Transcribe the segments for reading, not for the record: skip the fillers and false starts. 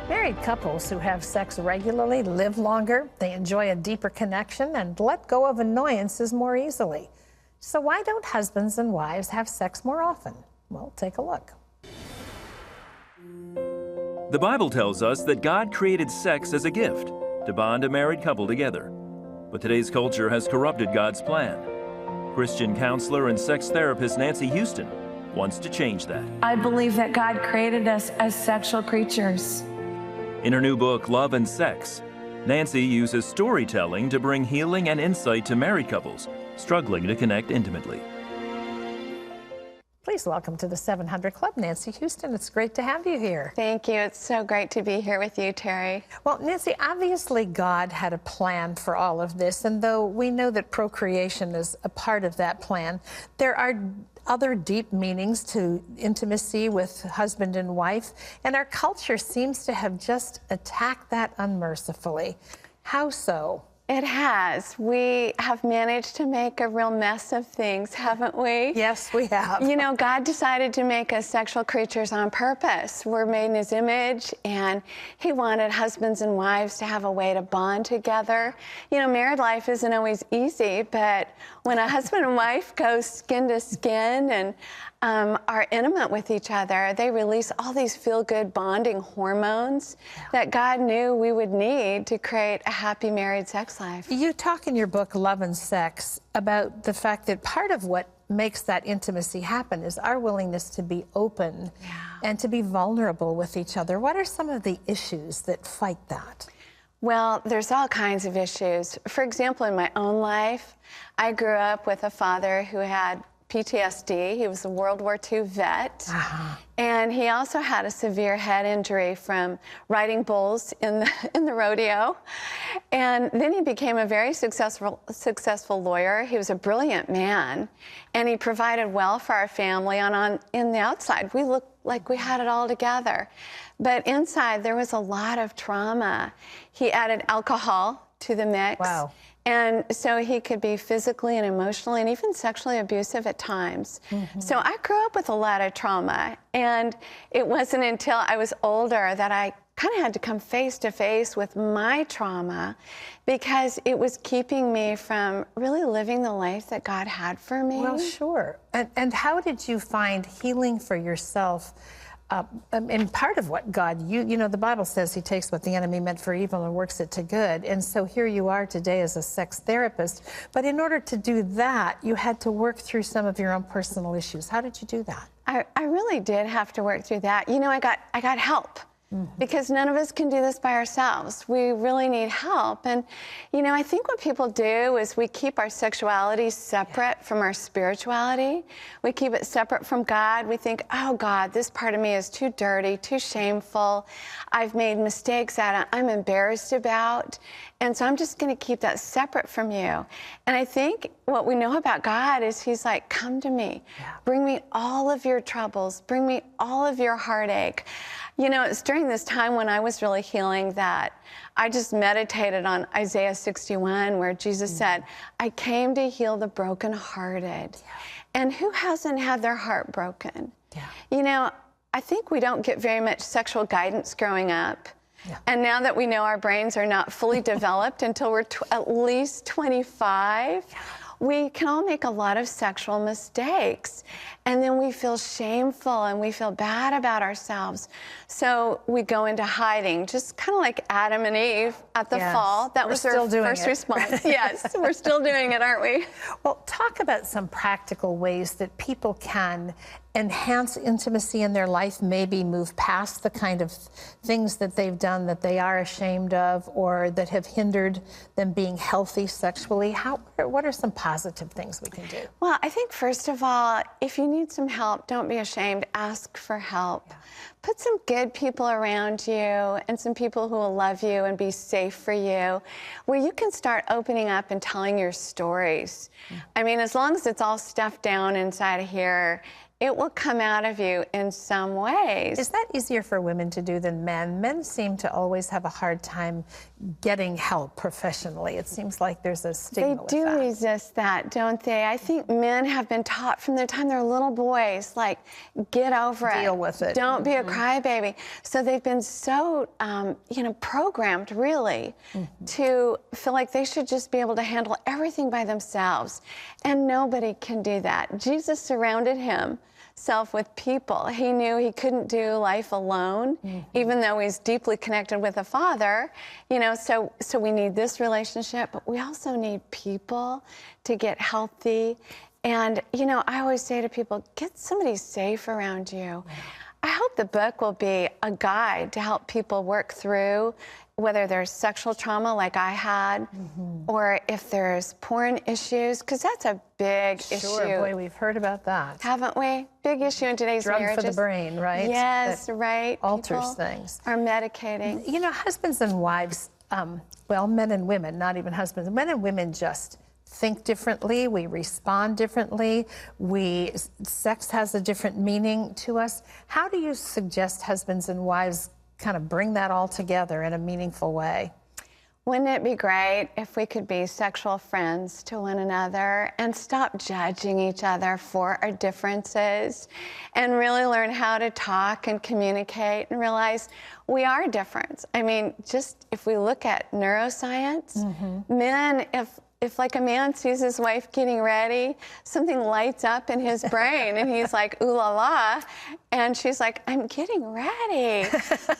Married couples who have sex regularly live longer, they enjoy a deeper connection, and let go of annoyances more easily. So why don't husbands and wives have sex more often? Well, take a look. The Bible tells us that God created sex as a gift to bond a married couple together. But today's culture has corrupted God's plan. Christian counselor and sex therapist Nancy Houston wants to change that. I believe that God created us as sexual creatures. In her new book, Love and Sex, Nancy uses storytelling to bring healing and insight to married couples struggling to connect intimately. Please welcome to the 700 Club, Nancy Houston. It's great to have you here. Thank you. It's so great to be here with you, Terry. Well, Nancy, obviously God had a plan for all of this, and though we know that procreation is a part of that plan, there are other deep meanings to intimacy with husband and wife, and our culture seems to have just attacked that unmercifully. How so? It has. We have managed to make a real mess of things, haven't we? Yes, we have. You know, God decided to make us sexual creatures on purpose. We're made in His image, and He wanted husbands and wives to have a way to bond together. You know, married life isn't always easy, but when a husband and wife go skin to skin and are intimate with each other, they release all these feel-good bonding hormones that God knew we would need to create a happy married sex life. You talk in your book, Love and Sex, about the fact that part of what makes that intimacy happen is our willingness to be open and to be vulnerable with each other. What are some of the issues that fight that? Well, there's all kinds of issues. For example, in my own life, I grew up with a father who had PTSD. He was a World War II vet. And he also had a severe head injury from riding bulls in the rodeo. And then he became a very successful lawyer. He was a brilliant man, and he provided well for our family. In the outside, we looked like we had it all together. But inside, there was a lot of trauma. He added alcohol to the mix. Wow. And so he could be physically and emotionally and even sexually abusive at times. So I grew up with a lot of trauma. And it wasn't until I was older that I kind of had to come face to face with my trauma, because it was keeping me from really living the life that God had for me. Well, sure. And how did you find healing for yourself? And part of what God, you know, the Bible says He takes what the enemy meant for evil and works it to good. And so here you are today as a sex therapist. But in order to do that, you had to work through some of your own personal issues. How did you do that? I really did have to work through that. You know, I got help. Because none of us can do this by ourselves. We really need help. And, you know, I think what people do is we keep our sexuality separate from our spirituality. We keep it separate from God. We think, oh, God, this part of me is too dirty, too shameful. I've made mistakes that I'm embarrassed about. And so I'm just going to keep that separate from you. And I think what we know about God is He's like, come to me. Bring me all of your troubles. Bring me all of your heartache. You know, it's during this time when I was really healing that I just meditated on Isaiah 61, where Jesus said, I came to heal the brokenhearted. And who hasn't had their heart broken? You know, I think we don't get very much sexual guidance growing up. And now that we know our brains are not fully developed until we're at least 25, we can all make a lot of sexual mistakes. And then we feel shameful and we feel bad about ourselves. So we go into hiding, just kind of like Adam and Eve at the fall. That was their first response. Yes, we're still doing it, aren't we? Well, talk about some practical ways that people can enhance intimacy in their life, maybe move past the kind of things that they've done that they are ashamed of or that have hindered them being healthy sexually. What are some positive things we can do? Well, I think first of all, if you need some help, don't be ashamed. Ask for help. Put some good people around you and some people who will love you and be safe for you, where you can start opening up and telling your stories. I mean, as long as it's all stuffed down inside of here, it will come out of you in some ways. Is that easier for women to do than men? Men seem to always have a hard time getting help professionally. It seems like there's a stigma with They do that. resist that, don't they? I think men have been taught from the time they're little boys, like, get over it. Deal with it. Don't be a crybaby. So they've been so, programmed, really, to feel like they should just be able to handle everything by themselves. And nobody can do that. Jesus surrounded himself with people. He knew he couldn't do life alone, even though he's deeply connected with the Father. So we need this relationship, but we also need people to get healthy. And, I always say to people, get somebody safe around you. I hope the book will be a guide to help people work through whether there's sexual trauma like I had, or if there's porn issues, because that's a big issue. Sure, boy, we've heard about that. Haven't we? Big issue in today's Drug marriages. for the brain, right? Yes, That right. alters People things. are medicating. Husbands and wives, men and women, not even husbands, men and women just think differently, we respond differently, sex has a different meaning to us. How do you suggest husbands and wives kind of bring that all together in a meaningful way? Wouldn't it be great if we could be sexual friends to one another and stop judging each other for our differences and really learn how to talk and communicate and realize we are different? I mean, just if we look at neuroscience, men, if like a man sees his wife getting ready, something lights up in his brain and he's like, ooh la la. And she's like, I'm getting ready.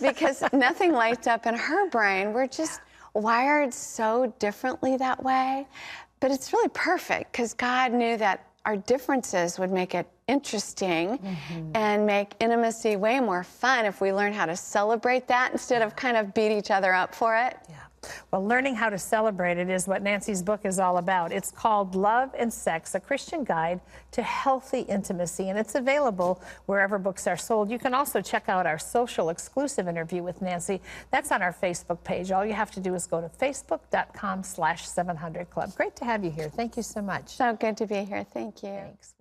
Because nothing lights up in her brain. We're just wired so differently that way. But it's really perfect because God knew that our differences would make it interesting and make intimacy way more fun if we learn how to celebrate that instead of kind of beat each other up for it. Yeah. Well, learning how to celebrate it is what Nancy's book is all about. It's called Love and Sex, a Christian Guide to Healthy Intimacy, and it's available wherever books are sold. You can also check out our social exclusive interview with Nancy. That's on our Facebook page. All you have to do is go to facebook.com/700club. Great to have you here. Thank you so much. So good to be here. Thank you. Thanks.